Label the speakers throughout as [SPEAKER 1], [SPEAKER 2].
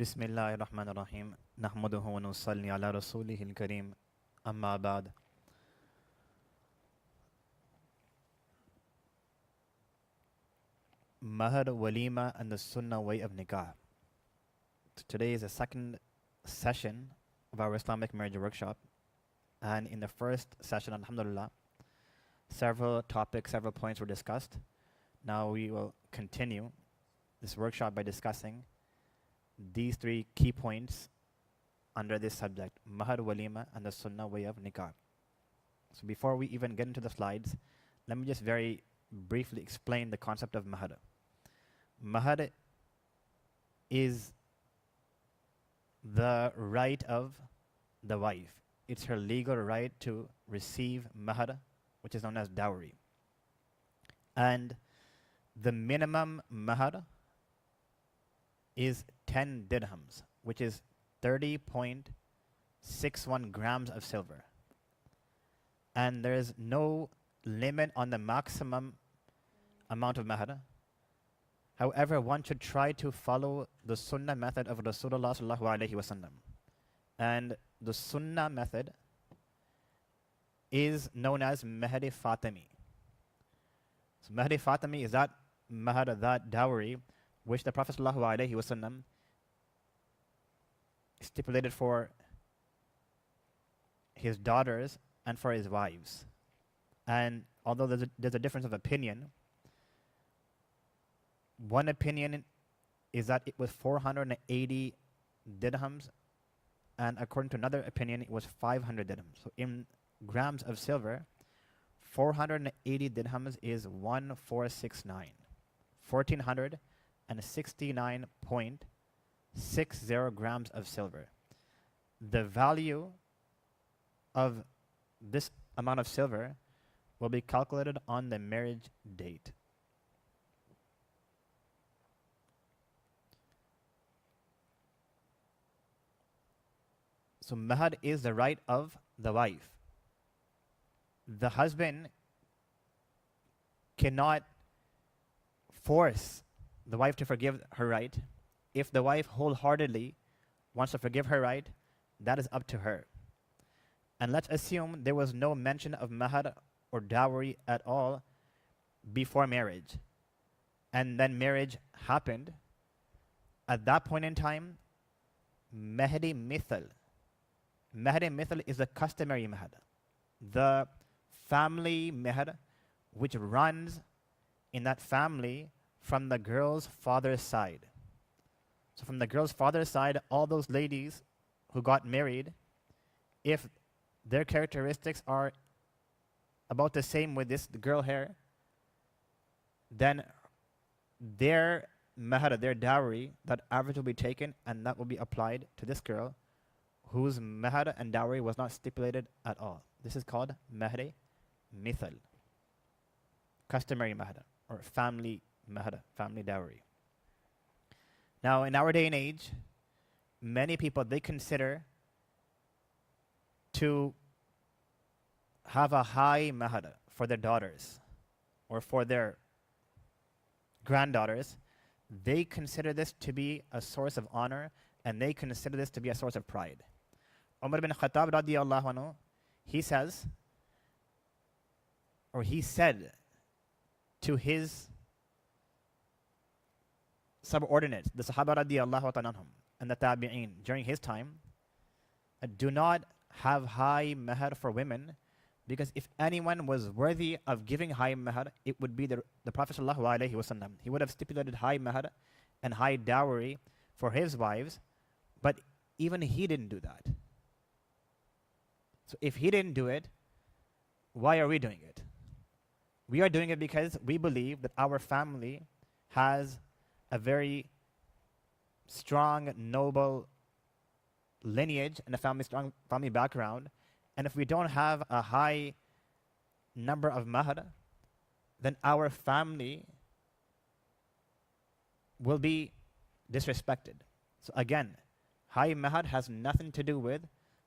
[SPEAKER 1] بسم الله الرحمن الرحيم نحمده ونصلي على رسوله الكريم أما بعد. Mahar, Walima and the Sunnah way of Nikah. Today is the second session of our Islamic marriage workshop, and in the first session, alhamdulillah, several topics, several points were discussed. Now we will continue this workshop by discussing these three key points under this subject: Mahar, Walima and the Sunnah way of Nikah. So before we even get into the slides, let me just very briefly explain the concept of Mahar. Mahar is the right of the wife. It's her legal right to receive mahar, which is known as dowry. And the minimum mahar is 10 dirhams, which is 30.61 grams of silver. And there is no limit on the maximum amount of mahar. However, one should try to follow the sunnah method of Rasulullah sallallahu alaihi wasallam. And the sunnah method is known as Mahri Fatimi. So Mahri Fatimi is that mahar, that dowry, which the Prophet sallallahu alaihi wasallam stipulated for his daughters and for his wives. And although there's a difference of opinion, one opinion is that it was 480 dirhams, and according to another opinion, it was 500 dirhams. So in grams of silver, 480 dirhams is 1469. 1469.60 grams of silver. The value of this amount of silver will be calculated on the marriage date. So mahar is the right of the wife. The husband cannot force the wife to forgive her right. If the wife wholeheartedly wants to forgive her right, that is up to her. And let's assume there was no mention of mahar or dowry at all before marriage, and then marriage happened. At that point in time, mahri mithal. Mahri mithal is the customary mahar, the family mahar, which runs in that family from the girl's father's side. So from the girl's father's side, all those ladies who got married, if their characteristics are about the same with this girl here, then their mahar, their dowry, that average will be taken and that will be applied to this girl whose mahar and dowry was not stipulated at all. This is called mahri mithal, customary mahar, or family mahar, family dowry. Now, in our day and age, many people, they consider to have a high mahar for their daughters or for their granddaughters. They consider this to be a source of honor, and they consider this to be a source of pride. Umar bin Khattab radiyallahu anhu, he says, or he said to his subordinates, the Sahaba radiyallahu anhum, and the Tabi'een during his time, do not have high mahar for women, because if anyone was worthy of giving high mahar, it would be the Prophet sallallahu alaihi wasallam. He would have stipulated high mahar and high dowry for his wives, but even he didn't do that. So if he didn't do it, why are we doing it? We are doing it because we believe that our family has a very strong, noble lineage and a strong family background. And if we don't have a high number of mahar, then our family will be disrespected. So again, high mahar has nothing to do with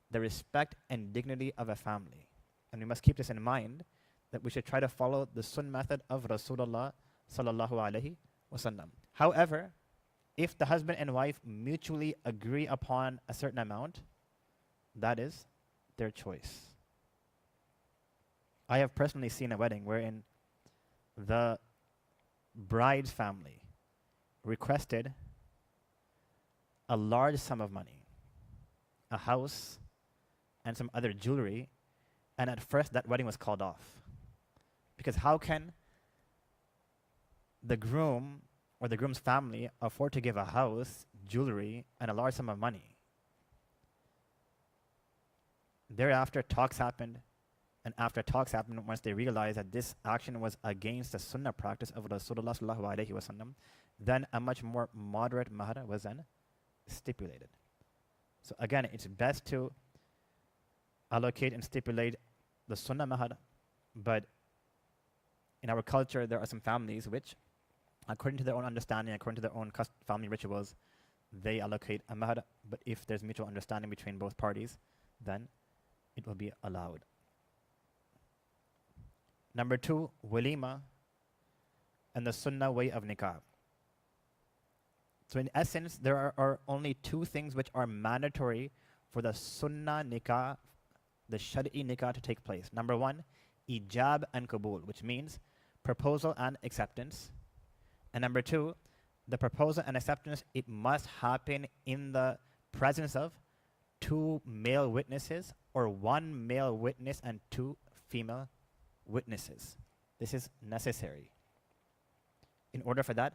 [SPEAKER 1] the respect and dignity of a family. And we must keep this in mind, that we should try to follow the sunnah method of Rasulullah sallallahu alaihi wasallam. However, If the husband and wife mutually agree upon a certain amount, that is their choice. I have personally seen a wedding wherein the bride's family requested a large sum of money, a house, and some other jewelry, and at first that wedding was called off. Because how can the groom or the groom's family afford to give a house, jewelry, and a large sum of money? Thereafter, talks happened, and after talks happened, once they realized that this action was against the sunnah practice of Rasulullah sallallahu alaihi wasallam, then a much more moderate mahar was then stipulated. So again, it's best to allocate and stipulate the sunnah mahar, but in our culture, there are some families which, according to their own understanding, according to their own family rituals, they allocate a mahar, but if there's mutual understanding between both parties, then it will be allowed. Number 2, walima and the sunnah way of nikah. So in essence, there are only 2 things which are mandatory for the sunnah nikah, the shari'i nikah to take place. Number 1, ijab and qabul, which means proposal and acceptance. And number 2, the proposal and acceptance, it must happen in the presence of 2 male witnesses or 1 male witness and 2 female witnesses. This is necessary in order for that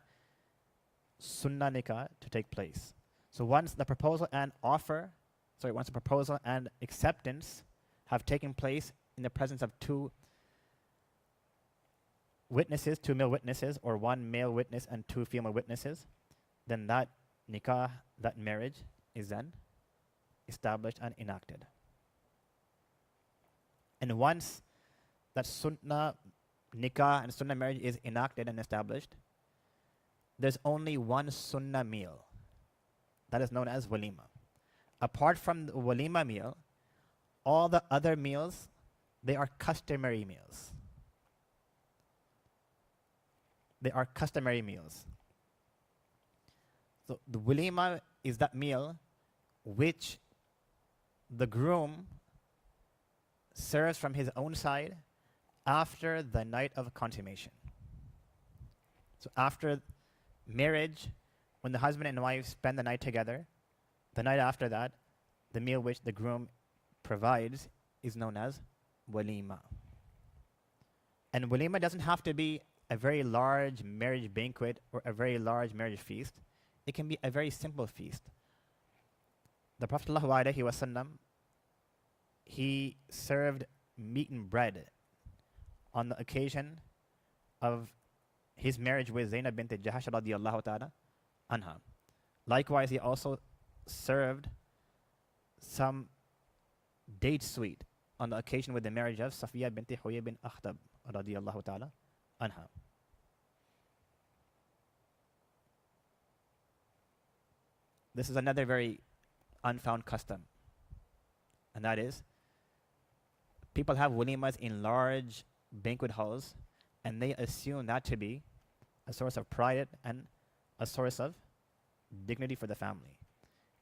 [SPEAKER 1] sunnah nikah to take place. So once the proposal and acceptance have taken place in the presence of 2 witnesses, 2 male witnesses, or 1 male witness and 2 female witnesses, then that nikah, that marriage, is then established and enacted. And once that sunnah nikah and sunnah marriage is enacted and established, there's only one sunnah meal. That is known as walima. Apart from the walima meal, all the other meals, they are customary meals. They are customary meals. So the walima is that meal which the groom serves from his own side after the night of consummation. So after marriage, when the husband and wife spend the night together, the night after that, the meal which the groom provides is known as walima. And walima doesn't have to be a very large marriage banquet or a very large marriage feast. It can be a very simple feast. The Prophet ﷺ, he served meat and bread on the occasion of his marriage with Zainab bint Jahash radiyallahu ta'ala anha. Likewise, he also served some date sweet on the occasion with the marriage of Safiya bint Huyay bin Akhtab radiyallahu ta'ala anha. This is another very unfound custom, and that is people have walimas in large banquet halls, and they assume that to be a source of pride and a source of dignity for the family.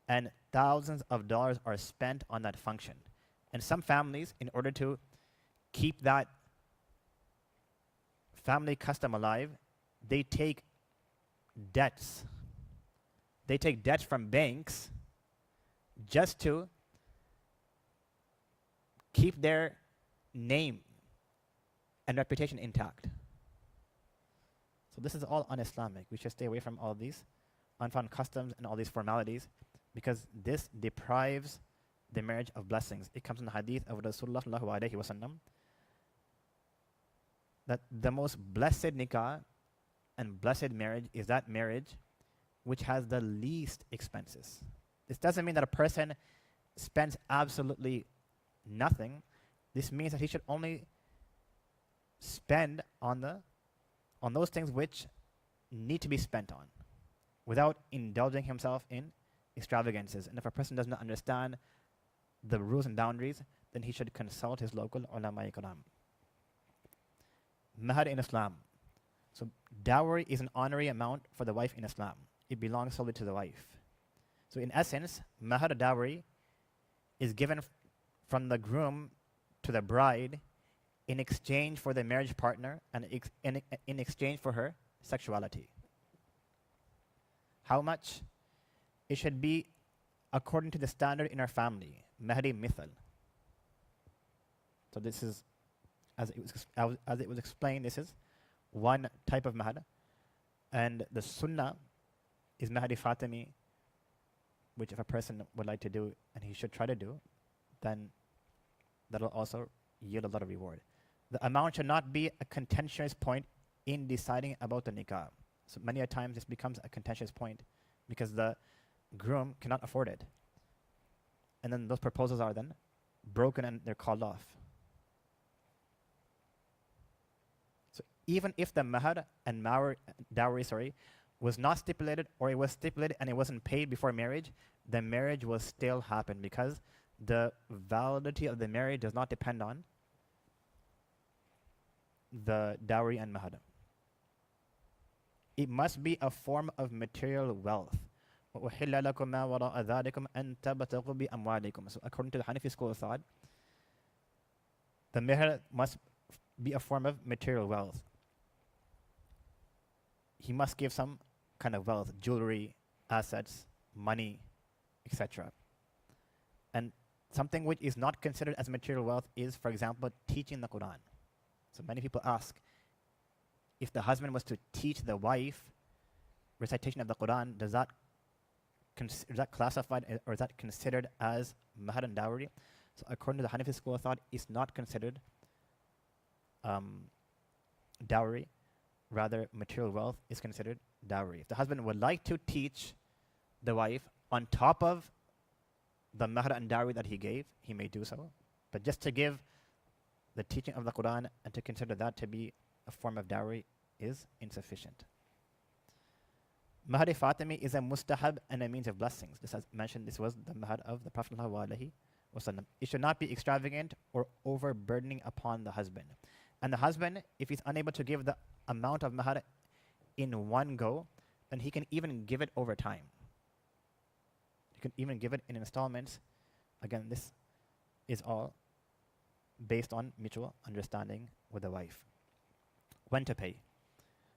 [SPEAKER 1] And thousands of dollars are spent on that function. And some families, in order to keep that family custom alive, they take debts. They take debts from banks just to keep their name and reputation intact. So this is all un-Islamic. We should stay away from all these unfound customs and all these formalities, because this deprives the marriage of blessings. It comes in the hadith of Rasulullah sallallahu alaihi wasallam that the most blessed nikah and blessed marriage is that marriage which has the least expenses. This doesn't mean that a person spends absolutely nothing. This means that he should only spend on those things which need to be spent on, without indulging himself in extravagances. And if a person does not understand the rules and boundaries, then he should consult his local ulama ikram. Mahar in Islam. So dowry is an honorary amount for the wife in Islam. it belongs solely to the wife. So in essence, mahar dowry is given from the groom to the bride in exchange for the marriage partner and in exchange for her sexuality. How much? It should be according to the standard in our family, mahri mithal. So this is, as it was explained, this is one type of mahar. And the sunnah is mahri fatimi, which if a person would like to do, and he should try to do, then that will also yield a lot of reward. The amount should not be a contentious point in deciding about the nikah. So many a times this becomes a contentious point because the groom cannot afford it. And then those proposals are then broken and they're called off. So even if the mahar and dowry, was not stipulated, or it was stipulated and it wasn't paid before marriage, the marriage will still happen because the validity of the marriage does not depend on the dowry and mahar. It must be a form of material wealth. So according to the Hanafi school of thought, the mahar must be a form of material wealth. He must give some kind of wealth, jewelry, assets, money, etc. And something which is not considered as material wealth is, for example, teaching the Quran. So many people ask, if the husband was to teach the wife recitation of the Quran, is that classified or is that considered as mahar and dowry? So according to the Hanafi school of thought, it's not considered dowry. Rather, material wealth is considered dowry. If the husband would like to teach the wife on top of the mahar and dowry that he gave, he may do so. But just to give the teaching of the Quran and to consider that to be a form of dowry is insufficient. Mahar Fatimi is a mustahab and a means of blessings. This, as mentioned, this was the mahar of the Prophet ﷺ. It should not be extravagant or overburdening upon the husband. And the husband, if he's unable to give the amount of mahar in one go, then he can even give it over time. He can even give it in installments. Again, this is all based on mutual understanding with the wife. When to pay?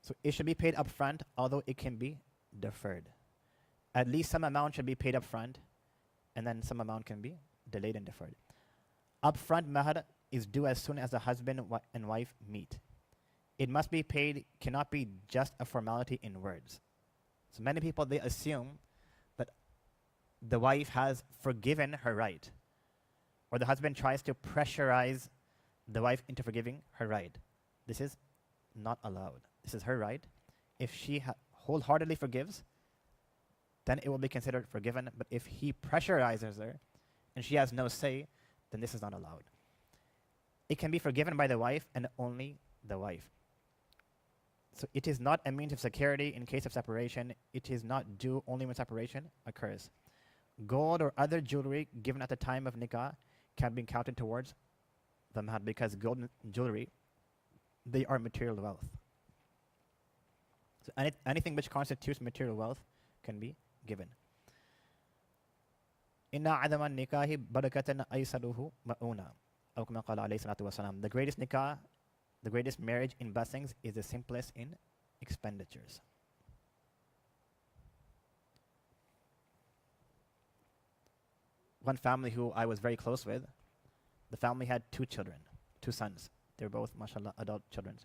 [SPEAKER 1] So it should be paid up front, although it can be deferred. At least some amount should be paid up front, and then some amount can be delayed and deferred. Upfront mahar is due as soon as the husband and wife meet. It must be paid, cannot be just a formality in words. So many people, they assume that the wife has forgiven her right, or the husband tries to pressurize the wife into forgiving her right. This is not allowed. This is her right. If she wholeheartedly forgives, then it will be considered forgiven. But if he pressurizes her and she has no say, then this is not allowed. It can be forgiven by the wife and only the wife. So it is not a means of security in case of separation. It is not due only when separation occurs. Gold or other jewelry given at the time of nikah can be counted towards the mahar because gold and jewelry, they are material wealth. So anything which constitutes material wealth can be given. Inna adama nikahi barakatan aysaruhu ma'una. The greatest nikah, the greatest marriage in blessings is the simplest in expenditures. One family who I was very close with, the family had 2 children, 2 sons. They're both, mashallah, adult children.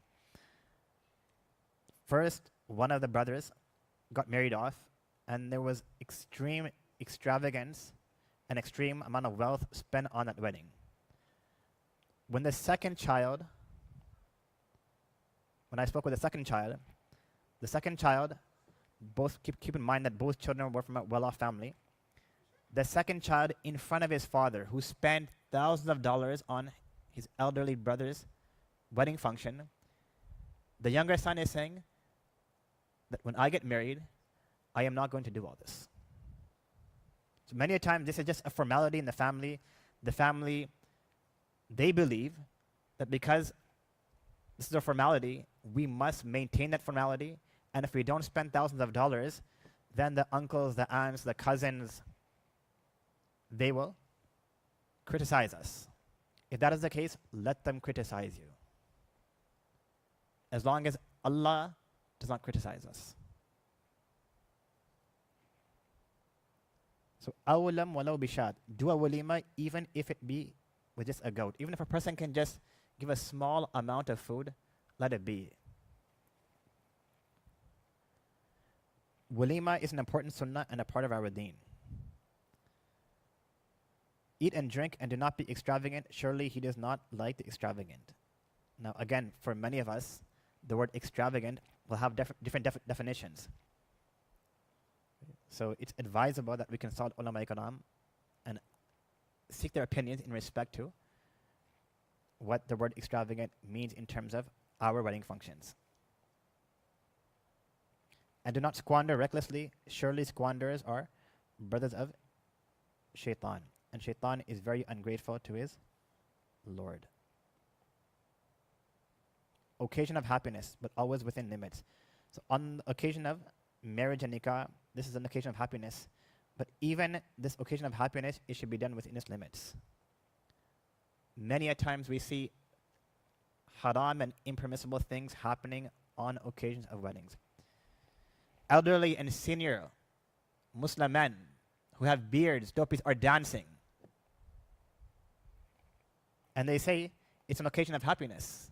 [SPEAKER 1] First, one of the brothers got married off, and there was extreme extravagance and extreme amount of wealth spent on that wedding. When I spoke with the second child, both keep in mind that both children were from a well-off family. The second child, in front of his father, who spent thousands of dollars on his elderly brother's wedding function, the younger son is saying that when I get married, I am not going to do all this. So many a time, this is just a formality in the family. The family, they believe that because this is a formality, we must maintain that formality, and if we don't spend thousands of dollars, then the uncles, the aunts, the cousins, they will criticize us. If that is the case, let them criticize you. As long as Allah does not criticize us. So, awlam walau bishat. Do a walima even if it be with just a goat. Even if a person can just give a small amount of food, let it be. Walima is an important sunnah and a part of our deen. Eat and drink and do not be extravagant. Surely he does not like the extravagant. Now again, for many of us, the word extravagant will have different definitions. So it's advisable that we consult ulama kalam and seek their opinions in respect to what the word extravagant means in terms of our wedding functions. And do not squander recklessly. Surely squanderers are brothers of shaitan. And shaitan is very ungrateful to his Lord. Occasion of happiness, but always within limits. So on the occasion of marriage and nikah, this is an occasion of happiness. But even this occasion of happiness, it should be done within its limits. Many a times we see haram and impermissible things happening on occasions of weddings. Elderly and senior Muslim men who have beards, topis, are dancing. And they say it's an occasion of happiness.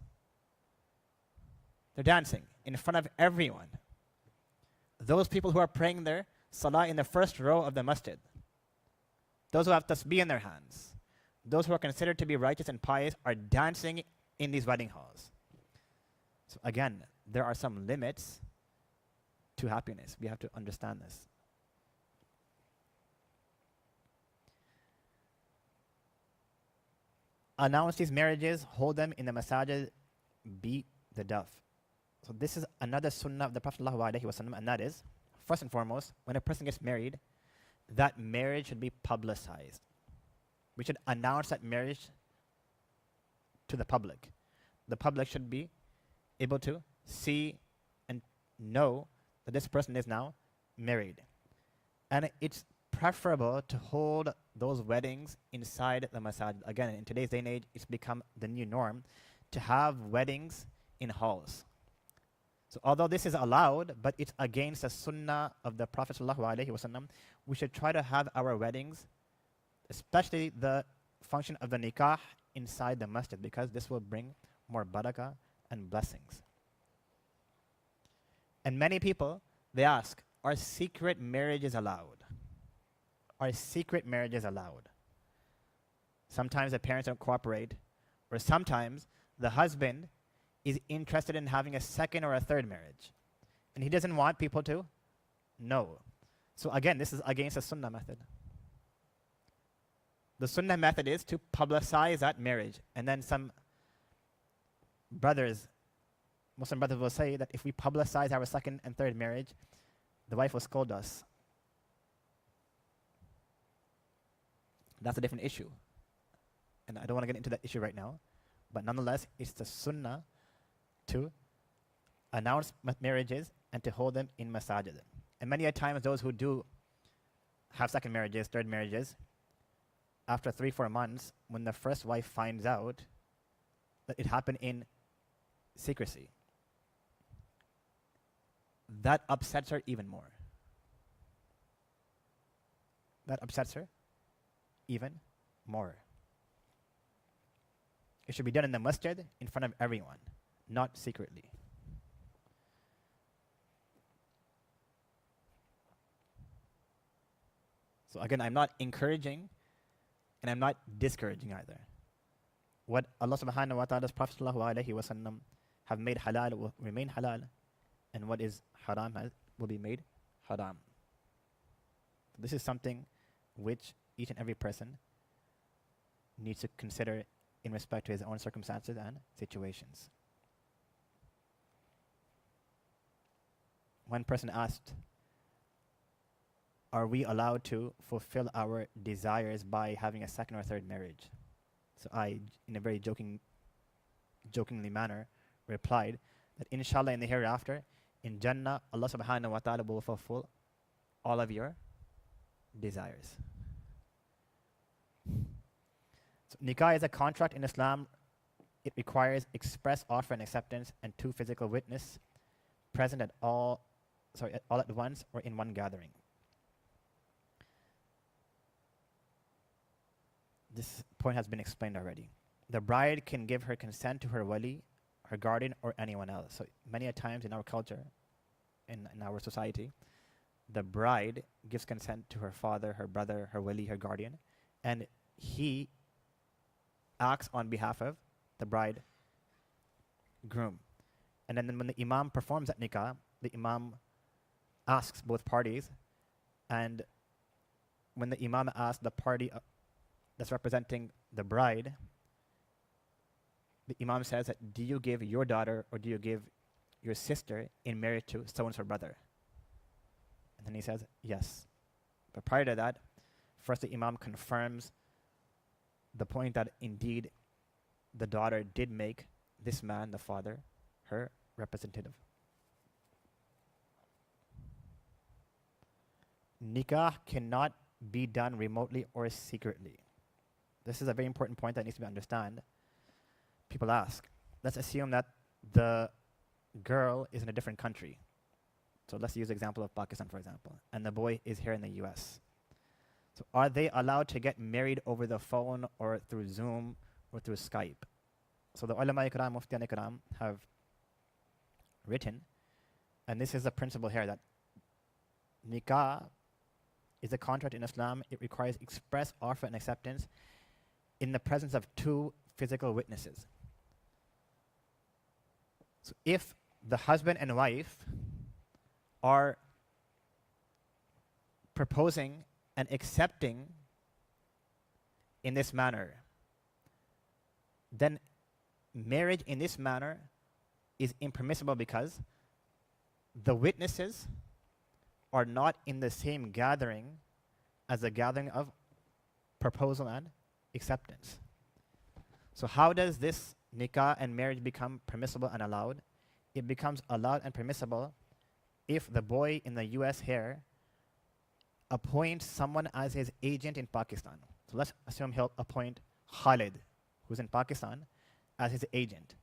[SPEAKER 1] They're dancing in front of everyone. Those people who are praying their salah in the first row of the masjid, those who have tasbih in their hands, those who are considered to be righteous and pious are dancing in these wedding halls. So again, there are some limits to happiness. We have to understand this. Announce these marriages, hold them in the masajid, beat the daf. So this is another sunnah of the Prophet ﷺ, and that is, first and foremost, when a person gets married, that marriage should be publicized. We should announce that marriage to the public. The public should be able to see and know that this person is now married. And it's preferable to hold those weddings inside the masajid. Again, in today's day and age, it's become the new norm to have weddings in halls. So although this is allowed, but it's against the sunnah of the Prophet ﷺ, we should try to have our weddings, especially the function of the nikah, inside the masjid, because this will bring more barakah and blessings. And many people, they ask, are secret marriages allowed? Are secret marriages allowed? Sometimes the parents don't cooperate, or sometimes the husband is interested in having a second or a third marriage, and he doesn't want people to know. So again, this is against the sunnah method. The sunnah method is to publicize that marriage, and then some brothers, Muslim brothers, will say that if we publicize our second and third marriage, the wife will scold us. That's a different issue, and I don't want to get into that issue right now, but nonetheless, it's the sunnah to announce marriages and to hold them in masajid. And many a times those who do have second marriages, third marriages, after 3-4 months, when the first wife finds out that it happened in secrecy, that upsets her even more. That upsets her even more. It should be done in the masjid in front of everyone, not secretly. So again, I'm not encouraging and I'm not discouraging either. What Allah subhanahu wa ta'ala's Prophet sallallahu alayhi wa sallam have made halal will remain halal, and what is haram will be made haram. This is something which each and every person needs to consider in respect to his own circumstances and situations. One person asked, are we allowed to fulfill our desires by having a second or third marriage? So I, in a very jokingly manner, replied that inshallah in the hereafter, in Jannah, Allah subhanahu wa ta'ala will fulfill all of your desires. So nikah is a contract in Islam. It requires express offer and acceptance and two physical witnesses present all at once or in one gathering. This point has been explained already. The bride can give her consent to her wali, her guardian, or anyone else. So many a times in our culture, in our society, the bride gives consent to her father, her brother, her wali, her guardian, and he acts on behalf of the bride groom. And then when the imam performs that nikah, the imam asks both parties, and when the imam asks the party that's representing the bride, the imam says that, do you give your daughter or do you give your sister in marriage to so-and-so brother? And then he says, yes. But prior to that, first the imam confirms the point that indeed the daughter did make this man, the father, her representative. Nikah cannot be done remotely or secretly. This is a very important point that needs to be understood. People ask, let's assume that the girl is in a different country. So let's use the example of Pakistan, for example, and the boy is here in the US. So are they allowed to get married over the phone or through Zoom or through Skype? So the ulama ikram, muftiyan ikram have written, and this is the principle here, that nikah is a contract in Islam. It requires express offer and acceptance in the presence of two physical witnesses. So if the husband and wife are proposing and accepting in this manner, then marriage in this manner is impermissible because the witnesses are not in the same gathering as the gathering of proposal and acceptance. So how does this nikah and marriage become permissible and allowed? It becomes allowed and permissible if the boy in the US here appoints someone as his agent in Pakistan. So let's assume he'll appoint Khalid, who's in Pakistan, as his agent.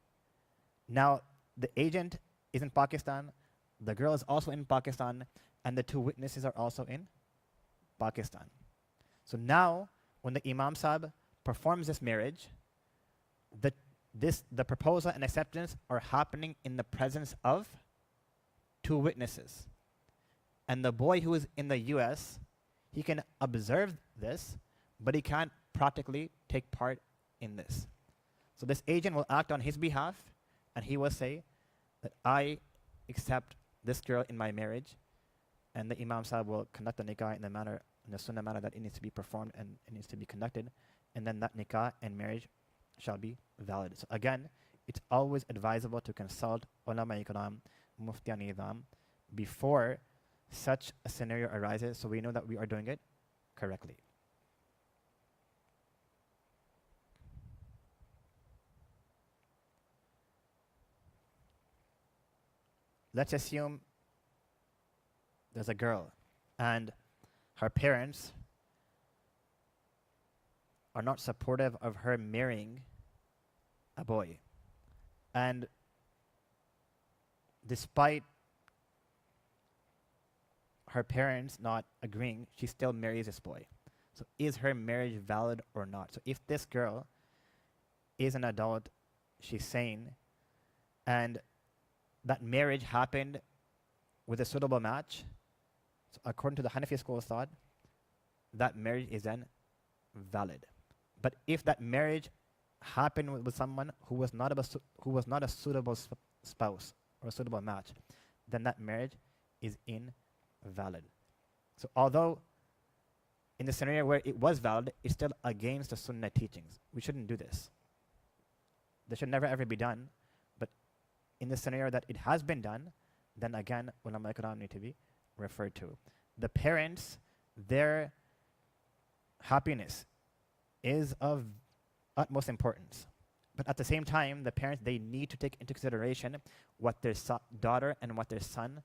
[SPEAKER 1] Now, the agent is in Pakistan, the girl is also in Pakistan, and the two witnesses are also in Pakistan. So now, when the Imam Sahib performs this marriage, the proposal and acceptance are happening in the presence of two witnesses. And the boy who is in the US, he can observe this, but he can't practically take part in this. So this agent will act on his behalf, and he will say that I accept this girl in my marriage, and the Imam Sahib will conduct the nikah in the sunnah manner that it needs to be performed and it needs to be conducted, and then that nikah and marriage shall be valid. So again, it's always advisable to consult ulama ikram, muftiyan nizam, before such a scenario arises, so we know that we are doing it correctly. Let's assume there's a girl and her parents are not supportive of her marrying a boy. And despite her parents not agreeing, she still marries this boy. So is her marriage valid or not? So if this girl is an adult, she's sane, and that marriage happened with a suitable match, so according to the Hanafi school of thought, that marriage is then valid. But if that marriage happened with someone who was not a suitable spouse or a suitable match, then that marriage is invalid. So although in the scenario where it was valid, it's still against the Sunnah teachings. We shouldn't do this. This should never ever be done. But in the scenario that it has been done, then again, ulama ikram need to be referred to. The parents, their happiness is of utmost importance. But at the same time, the parents, they need to take into consideration what their daughter and what their son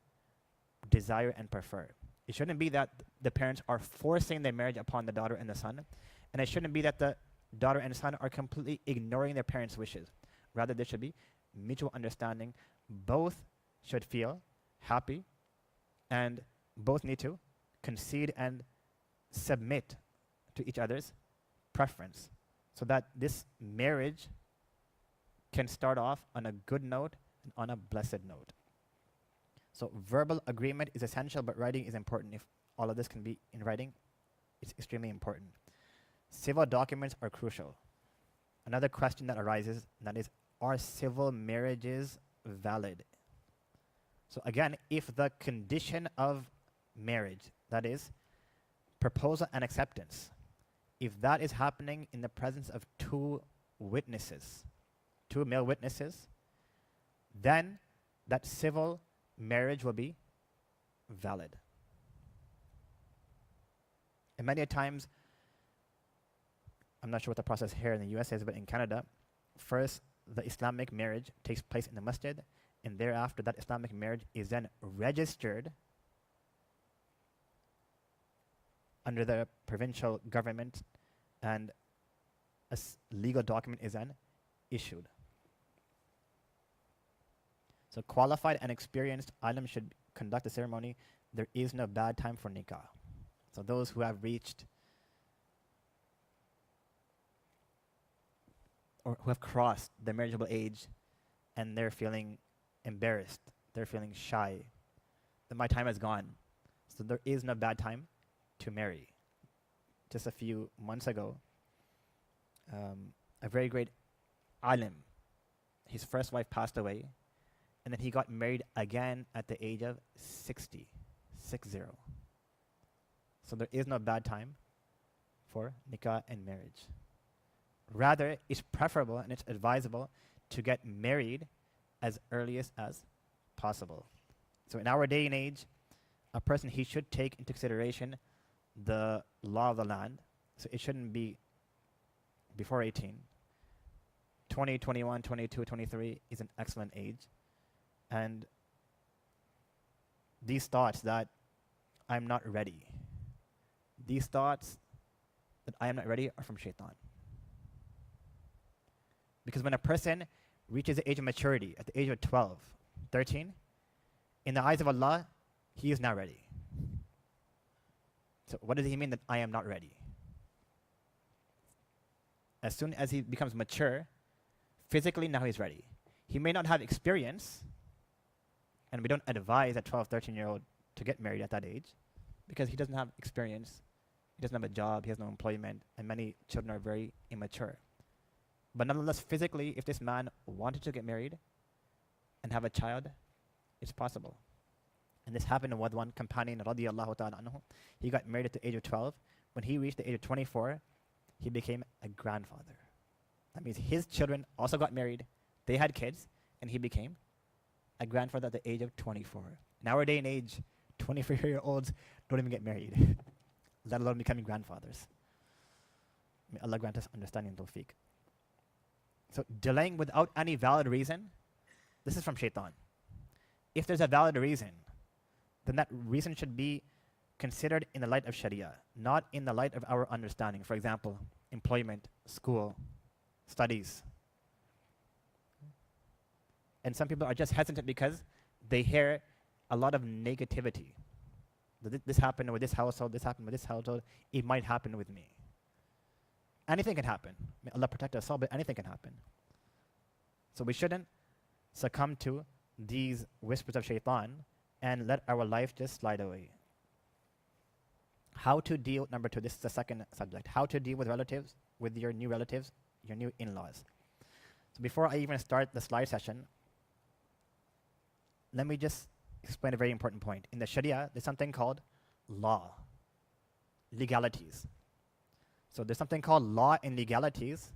[SPEAKER 1] desire and prefer. It shouldn't be that the parents are forcing their marriage upon the daughter and the son. And it shouldn't be that the daughter and son are completely ignoring their parents' wishes. Rather, there should be mutual understanding. Both should feel happy, and both need to concede and submit to each other's preference so that this marriage can start off on a good note and on a blessed note. So verbal agreement is essential, but writing is important. If all of this can be in writing, it's extremely important. Civil documents are crucial. Another question that arises, and that is, are civil marriages valid? So again, if the condition of marriage, that is, proposal and acceptance, if that is happening in the presence of two witnesses, two male witnesses, then that civil marriage will be valid. And many times, I'm not sure what the process here in the US is, but in Canada, first the Islamic marriage takes place in the masjid, and thereafter that Islamic marriage is then registered under the provincial government, and a legal document is then issued. So qualified and experienced alim should conduct the ceremony. There is no bad time for nikah. So those who have reached or who have crossed the marriageable age and they're feeling embarrassed, they're feeling shy, then my time has gone. So there is no bad time to marry. Just a few months ago, a very great alim, his first wife passed away, and then he got married again at the age of 60, 60. So there is no bad time for nikah and marriage. Rather, it's preferable and it's advisable to get married as early as possible. So in our day and age, a person, he should take into consideration the law of the land. So it shouldn't be before 18. 20, 21, 22, 23 is an excellent age. And these thoughts that I'm not ready, these thoughts that I am not ready are from shaitan. Because when a person reaches the age of maturity at the age of 12, 13, in the eyes of Allah, he is now ready. So what does he mean that I am not ready? As soon as he becomes mature, physically now he's ready. He may not have experience, and we don't advise a 12, 13-year-old to get married at that age because he doesn't have experience, he doesn't have a job, he has no employment, and many children are very immature. But nonetheless, physically, if this man wanted to get married and have a child, it's possible. And this happened with one companion, radiallahu ta'ala anhu. He got married at the age of 12. When he reached the age of 24, he became a grandfather. That means his children also got married, they had kids, and he became a grandfather at the age of 24. In our day and age, 24-year-olds don't even get married, let alone becoming grandfathers. May Allah grant us understanding and tawfiq. So delaying without any valid reason, this is from shaitan. If there's a valid reason, then that reason should be considered in the light of Sharia, not in the light of our understanding. For example, employment, school, studies. And some people are just hesitant because they hear a lot of negativity. This happened with this household, this happened with this household, it might happen with me. Anything can happen. May Allah protect us all, but anything can happen. So we shouldn't succumb to these whispers of shaitan and let our life just slide away. How to deal, number 2, this is the second subject. How to deal with relatives, with your new relatives, your new in-laws. So before I even start the slide session, let me just explain a very important point. In the Sharia, there's something called law, legalities. So there's something called law and legalities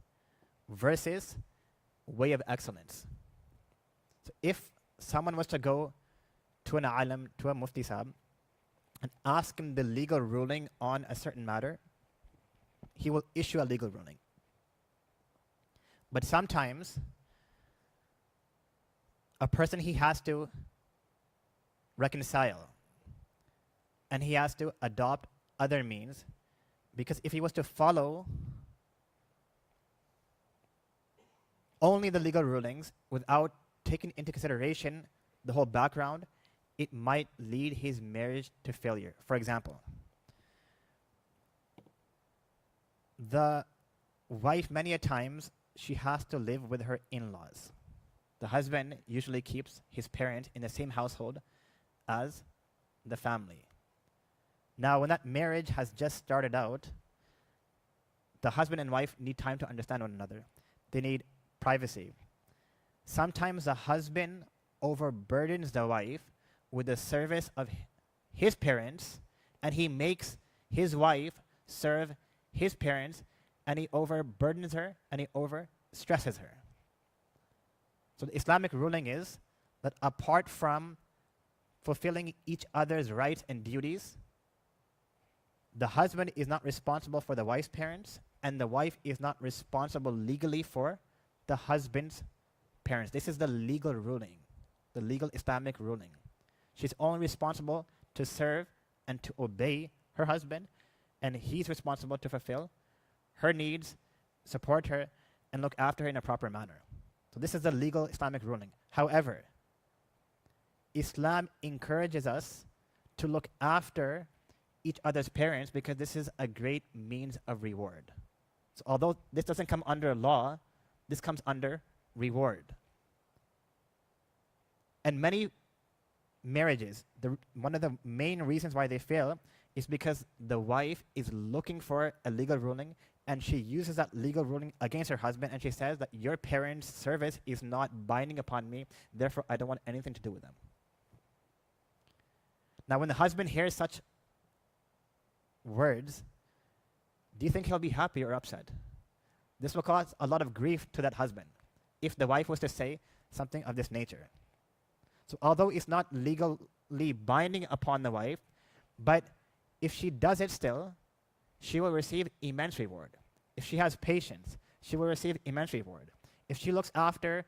[SPEAKER 1] versus way of excellence. So if someone was to go to an alim, to a mufti sahab, and ask him the legal ruling on a certain matter, he will issue a legal ruling. But sometimes a person, he has to reconcile and he has to adopt other means, because if he was to follow only the legal rulings without taking into consideration the whole background, it might lead his marriage to failure. For example, the wife, many a times, she has to live with her in-laws. The husband usually keeps his parents in the same household as the family. Now, when that marriage has just started out, the husband and wife need time to understand one another. They need privacy. Sometimes the husband overburdens the wife with the service of his parents, and he makes his wife serve his parents, and he overburdens her and he overstresses her. So the Islamic ruling is that apart from fulfilling each other's rights and duties, the husband is not responsible for the wife's parents, and the wife is not responsible legally for the husband's parents. This is the legal ruling, the legal Islamic ruling. She's only responsible to serve and to obey her husband, and he's responsible to fulfill her needs, support her, and look after her in a proper manner. So this is the legal Islamic ruling. However, Islam encourages us to look after each other's parents because this is a great means of reward. So although this doesn't come under law, this comes under reward. And many marriages, one of the main reasons why they fail is because the wife is looking for a legal ruling, and she uses that legal ruling against her husband, and she says that your parents' service is not binding upon me, therefore I don't want anything to do with them. Now, when the husband hears such words, do you think he'll be happy or upset? This will cause a lot of grief to that husband if the wife was to say something of this nature. So although it's not legally binding upon the wife, but if she does it still, she will receive immense reward. If she has patience, she will receive immense reward. If she looks after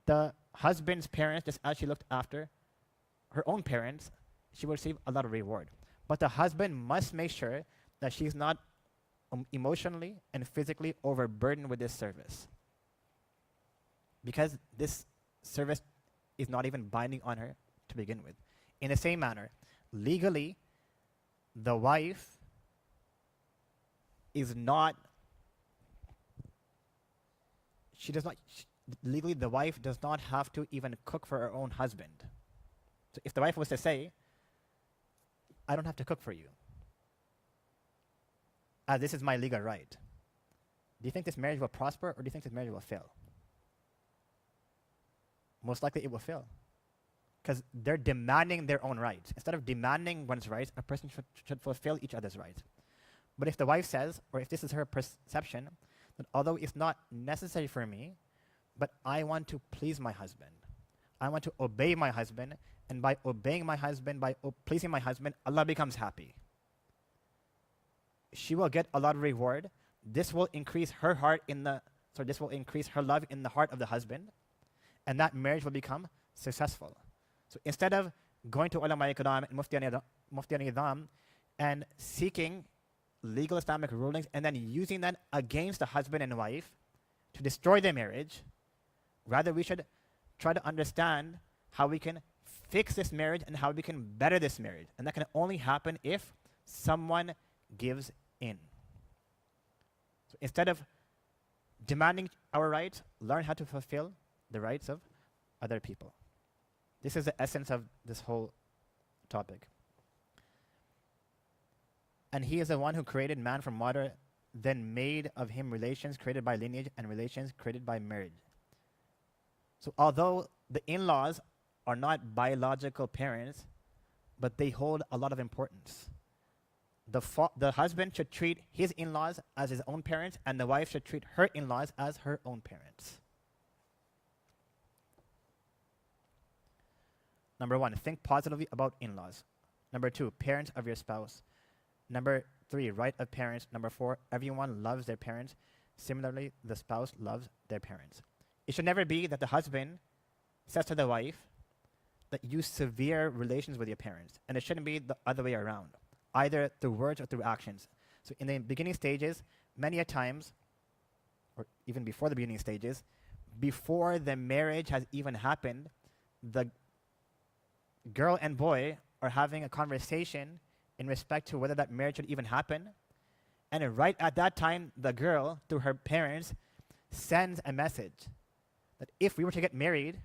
[SPEAKER 1] the husband's parents just as she looked after her own parents, she will receive a lot of reward. But the husband must make sure that she's not emotionally and physically overburdened with this service, because this service is not even binding on her to begin with. In the same manner, legally, the wife is not, legally the wife does not have to even cook for her own husband. So if the wife was to say, I don't have to cook for you, this is my legal right, do you think this marriage will prosper, or do you think this marriage will fail? Most likely it will fail, because they're demanding their own rights. Instead of demanding one's rights, a person should fulfill each other's rights. But if the wife says, or if this is her perception, that although it's not necessary for me, but I want to please my husband, I want to obey my husband, and by obeying my husband, by pleasing my husband, Allah becomes happy. She will get a lot of reward. This will increase her this will increase her love in the heart of the husband, and that marriage will become successful. So instead of going to ulama ikram and mufti nizam and seeking legal Islamic rulings and then using that against the husband and wife to destroy their marriage, rather we should try to understand how we can fix this marriage and how we can better this marriage. And that can only happen if someone gives in. So instead of demanding our rights, learn how to fulfill the rights of other people. This is the essence of this whole topic. And he is the one who created man from water, then made of him relations created by lineage and relations created by marriage. So although the in-laws are not biological parents, but they hold a lot of importance. The husband should treat his in-laws as his own parents, and the wife should treat her in-laws as her own parents. Number 1, think positively about in-laws. Number 2, parents of your spouse. Number 3, right of parents. Number 4, everyone loves their parents. Similarly, the spouse loves their parents. It should never be that the husband says to the wife that you severe relations with your parents, and it shouldn't be the other way around. either through words or through actions. So in the beginning stages, many a times, or even before the beginning stages, before the marriage has even happened, the girl and boy are having a conversation in respect to whether that marriage should even happen. And right at that time, the girl, through her parents, sends a message that if we were to get married,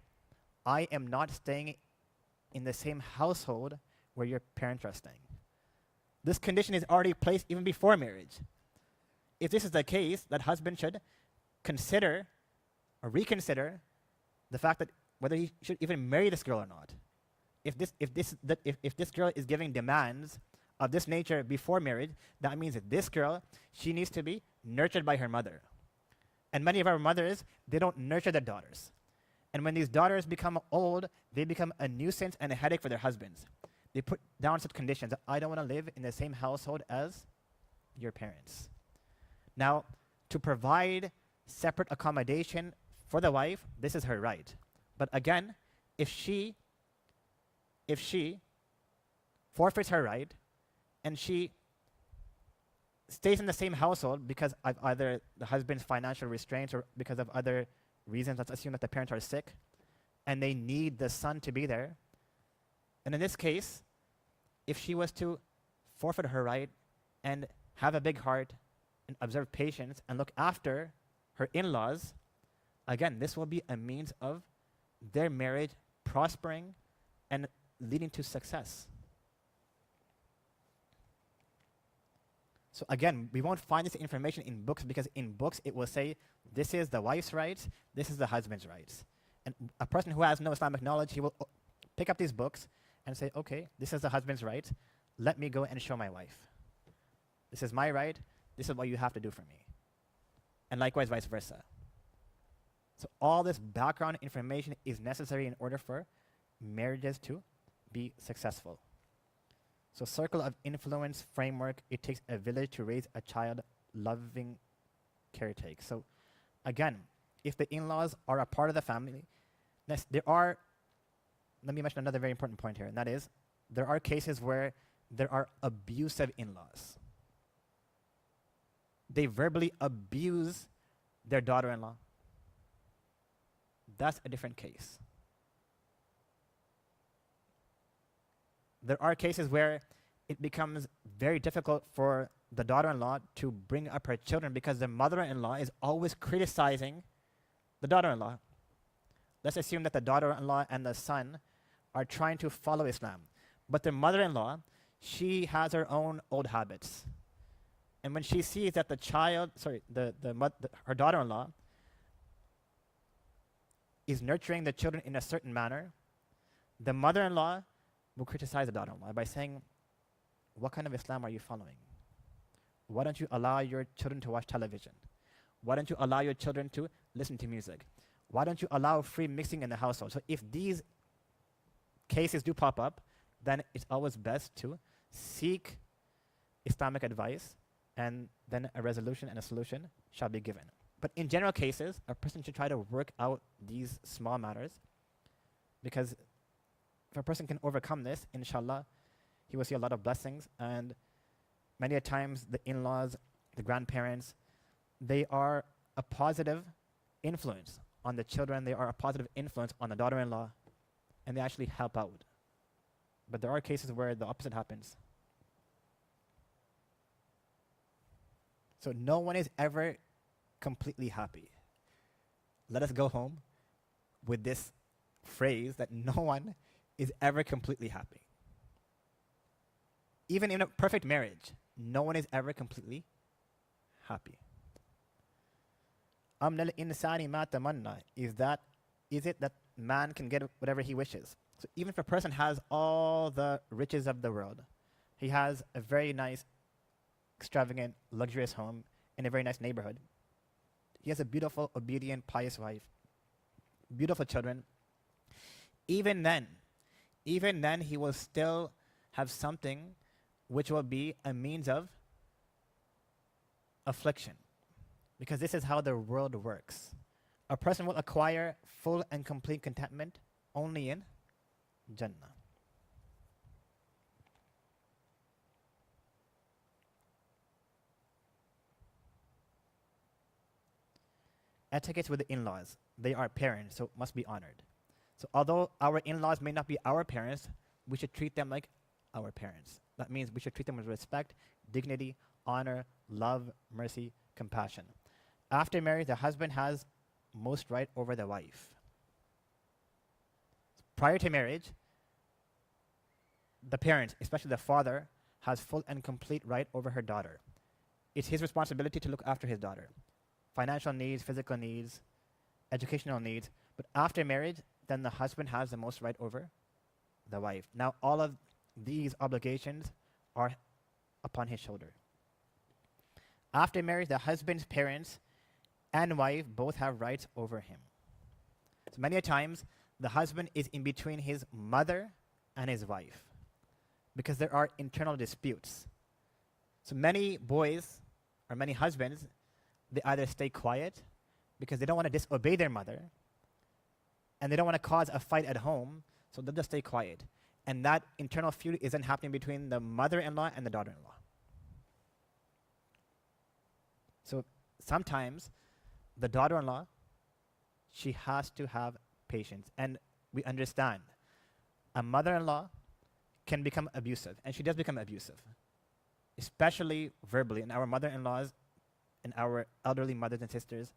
[SPEAKER 1] I am not staying in the same household where your parents are staying. This condition is already placed even before marriage. If this is the case, that husband should consider or reconsider the fact that whether he should even marry this girl or not. If this girl is giving demands of this nature before marriage, that means that this girl, she needs to be nurtured by her mother. And many of our mothers, they don't nurture their daughters. And when these daughters become old, they become a nuisance and a headache for their husbands. They put down such conditions. I don't want to live in the same household as your parents. Now, to provide separate accommodation for the wife, this is her right. But again, if she forfeits her right and she stays in the same household because of either the husband's financial restraints or because of other reasons, let's assume that the parents are sick and they need the son to be there, and in this case, if she was to forfeit her right and have a big heart and observe patience and look after her in-laws, again, this will be a means of their marriage prospering and leading to success. So again, we won't find this information in books because in books it will say, this is the wife's rights, this is the husband's rights. And a person who has no Islamic knowledge, he will pick up these books and say, okay, this is the husband's right, let me go and show my wife. This is my right, this is what you have to do for me. And likewise, vice versa. So all this background information is necessary in order for marriages to be successful. So circle of influence framework, it takes a village to raise a child, loving caretake. So again, if the in-laws are a part of the family, let me mention another very important point here, and that is, there are cases where there are abusive in-laws. They verbally abuse their daughter-in-law. That's a different case. There are cases where it becomes very difficult for the daughter-in-law to bring up her children because the mother-in-law is always criticizing the daughter-in-law. Let's assume that the daughter-in-law and the son are trying to follow Islam, but the mother-in-law, she has her own old habits. And when she sees that her daughter-in-law is nurturing the children in a certain manner, the mother-in-law will criticize the daughter-in-law by saying, what kind of Islam are you following? Why don't you allow your children to watch television? Why don't you allow your children to listen to music? Why don't you allow free mixing in the household? So if these cases do pop up, then it's always best to seek Islamic advice, and then a resolution and a solution shall be given. But in general cases, a person should try to work out these small matters, because if a person can overcome this, inshallah, he will see a lot of blessings. And many a times the in-laws, the grandparents, they are a positive influence on the children, they are a positive influence on the daughter-in-law, and they actually help out. But there are cases where the opposite happens. So no one is ever completely happy. Let us go home with this phrase that no one is ever completely happy. Even in a perfect marriage, no one is ever completely happy. Is it that man can get whatever he wishes? So even if a person has all the riches of the world, he has a very nice, extravagant, luxurious home in a very nice neighborhood, he has a beautiful, obedient, pious wife, beautiful children, even then he will still have something which will be a means of affliction. Because this is how the world works. A person will acquire full and complete contentment only in Jannah. etiquette with the in-laws. They are parents, so must be honored. So although our in-laws may not be our parents, we should treat them like our parents. That means we should treat them with respect, dignity, honor, love, mercy, compassion. After marriage, the husband has most right over the wife. Prior to marriage, the parent, especially the father, has full and complete right over her daughter. It's his responsibility to look after his daughter. Financial needs, physical needs, educational needs. But after marriage, then the husband has the most right over the wife. Now, all of these obligations are upon his shoulder. After marriage, the husband's parents and wife both have rights over him. So many a times, the husband is in between his mother and his wife because there are internal disputes. So many boys or many husbands, they either stay quiet because they don't want to disobey their mother and they don't want to cause a fight at home, so they'll just stay quiet. And that internal feud isn't happening between the mother-in-law and the daughter-in-law. So sometimes the daughter-in-law, she has to have patience. And we understand a mother-in-law can become abusive, and she does become abusive, especially verbally. And our mother-in-laws and our elderly mothers and sisters,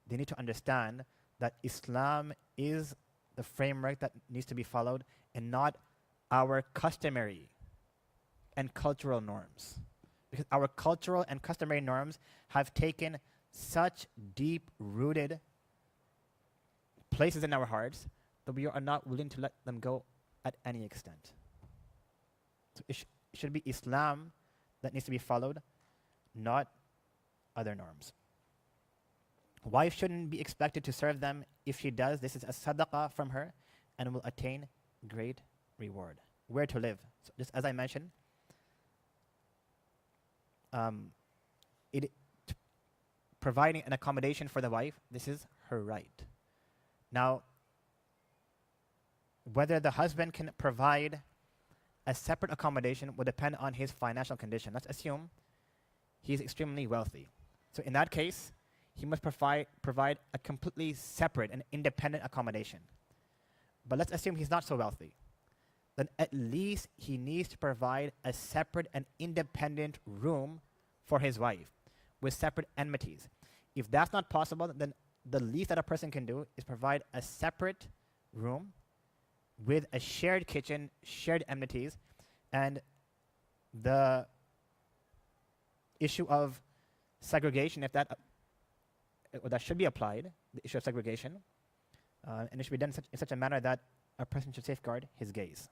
[SPEAKER 1] they need to understand that Islam is the framework that needs to be followed and not our customary and cultural norms. Because our cultural and customary norms have taken such deep-rooted places in our hearts that we are not willing to let them go at any extent. So it should be Islam that needs to be followed, not other norms. Wife shouldn't be expected to serve them. If she does, this is a sadaqah from her and will attain great reward. Where to live? So just as I mentioned, providing an accommodation for the wife, this is her right. Now, whether the husband can provide a separate accommodation will depend on his financial condition. Let's assume he's extremely wealthy. So in that case, he must provide a completely separate and independent accommodation. But let's assume he's not so wealthy. Then at least he needs to provide a separate and independent room for his wife with separate amenities. If that's not possible, then the least that a person can do is provide a separate room with a shared kitchen, shared amenities, and the issue of segregation, if that should be applied, the issue of segregation, and it should be done in such a manner that a person should safeguard his gaze.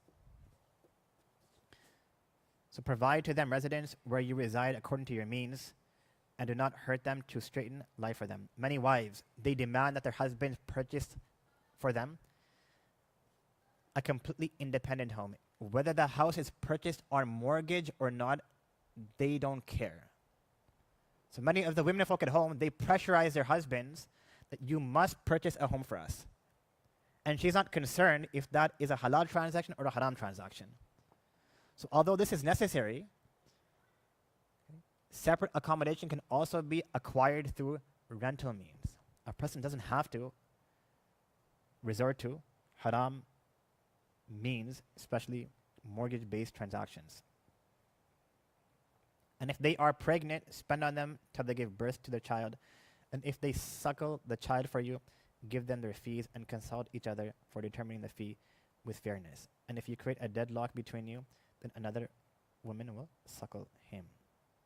[SPEAKER 1] So provide to them residence where you reside according to your means, and do not hurt them to straighten life for them. Many wives, they demand that their husbands purchase for them a completely independent home. Whether the house is purchased on mortgage or not, they don't care. So many of the women folk at home, they pressurize their husbands that you must purchase a home for us. And she's not concerned if that is a halal transaction or a haram transaction. So although this is necessary, separate accommodation can also be acquired through rental means. A person doesn't have to resort to haram means, especially mortgage-based transactions. And if they are pregnant, spend on them till they give birth to their child. And if they suckle the child for you, give them their fees and consult each other for determining the fee with fairness. And if you create a deadlock between you, then another woman will suckle him.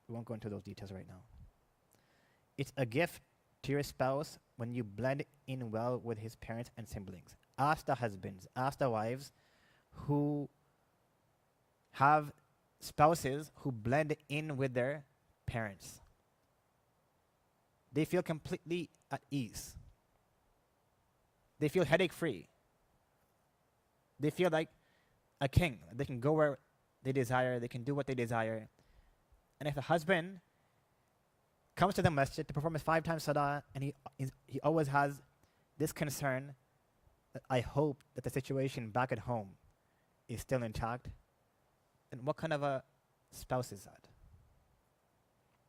[SPEAKER 1] We won't go into those details right now. It's a gift to your spouse when you blend in well with his parents and siblings. Ask the husbands, ask the wives who have spouses who blend in with their parents. They feel completely at ease. They feel headache-free. They feel like a king. They can go where they desire. They can do what they desire. And if the husband comes to the masjid to perform his 5 times salah, and he always has this concern that I hope that the situation back at home is still intact, then what kind of a spouse is that?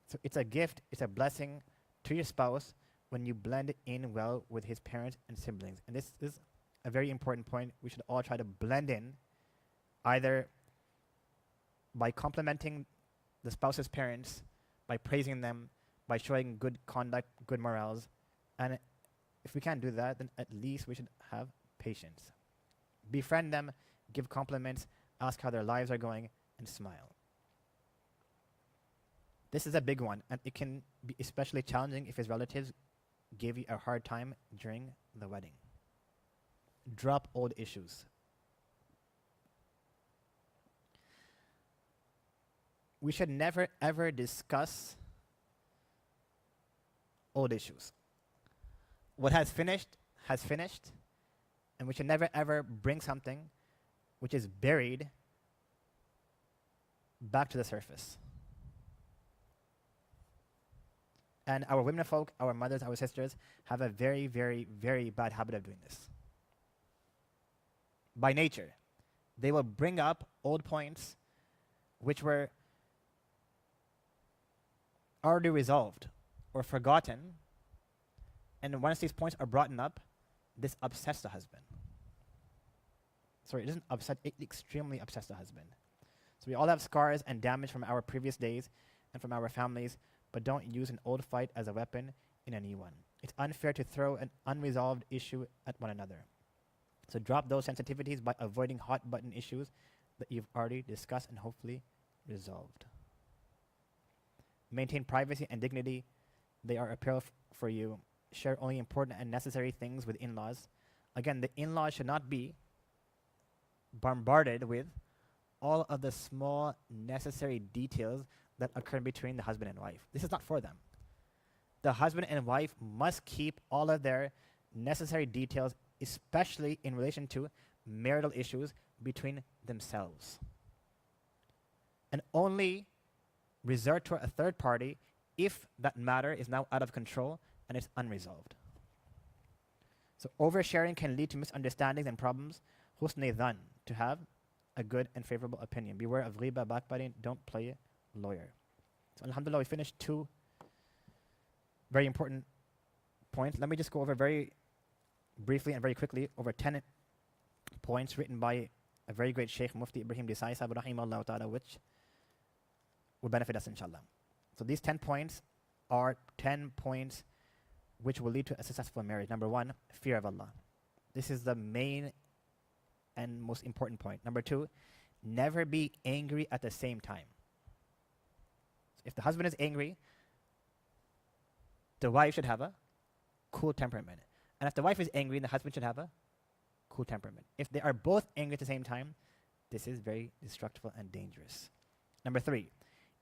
[SPEAKER 1] So it's a gift, it's a blessing to your spouse when you blend in well with his parents and siblings. And this is a very important point. We should all try to blend in, either by complimenting the spouse's parents, by praising them, by showing good conduct, good morals. And if we can't do that, then at least we should have patience. Befriend them, give compliments, ask how their lives are going, and smile. This is a big one, and it can be especially challenging if his relatives give you a hard time during the wedding. Drop old issues. We should never ever discuss old issues. What has finished, and we should never ever bring something which is buried back to the surface. And our women folk, our mothers, our sisters, have a very, very, very bad habit of doing this. By nature, they will bring up old points which were already resolved or forgotten, and once these points are brought up, this upsets the husband. Sorry, it doesn't upset, it extremely upsets the husband. So we all have scars and damage from our previous days and from our families, but don't use an old fight as a weapon in a new one. It's unfair to throw an unresolved issue at one another. So drop those sensitivities by avoiding hot button issues that you've already discussed and hopefully resolved. Maintain privacy and dignity. They are a peril for you. Share only important and necessary things with in-laws. Again, the in-laws should not be bombarded with all of the small necessary details that occur between the husband and wife. This is not for them. The husband and wife must keep all of their necessary details, especially in relation to marital issues between themselves. And only resort to a third party if that matter is now out of control and it's unresolved. So oversharing can lead to misunderstandings and problems. Husnay dhan, to have a good and favorable opinion. Beware of ghiba, backbiting. Don't play lawyer. So alhamdulillah, we finished 2 very important points. Let me just go over very briefly and very quickly over 10 points written by a very great Sheikh Mufti Ibrahim Desai Sahib rahimahullah ta'ala, which will benefit us inshallah. So these 10 points are 10 points which will lead to a successful marriage. Number 1, fear of Allah. This is the main and most important point. Number 2, never be angry at the same time. If the husband is angry, the wife should have a cool temperament. And if the wife is angry, the husband should have a cool temperament. If they are both angry at the same time, this is very destructive and dangerous. Number 3,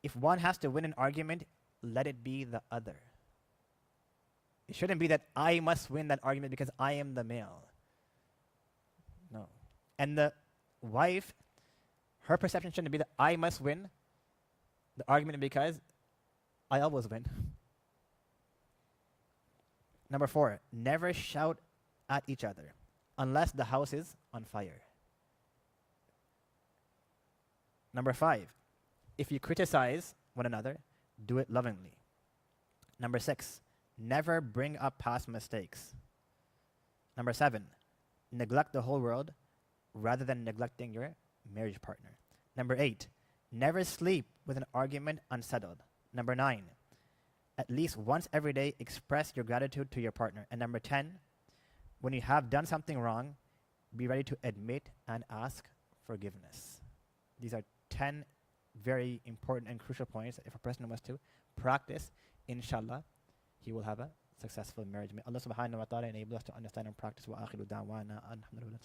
[SPEAKER 1] if one has to win an argument, let it be the other. It shouldn't be that I must win that argument because I am the male. No. And the wife, her perception shouldn't be that I must win the argument because I always win. Number 4, never shout at each other unless the house is on fire. Number 5, if you criticize one another, do it lovingly. Number 6, never bring up past mistakes. Number 7, neglect the whole world rather than neglecting your marriage partner. Number 8, never sleep with an argument unsettled. Number 9, at least once every day express your gratitude to your partner. And number 10, when you have done something wrong, be ready to admit and ask forgiveness. These are 10 very important and crucial points that if a person was to practice, inshallah, he will have a successful marriage. May Allah subhanahu wa ta'ala enable us to understand and practice. Wa akhiru da'wana alhamdulillah.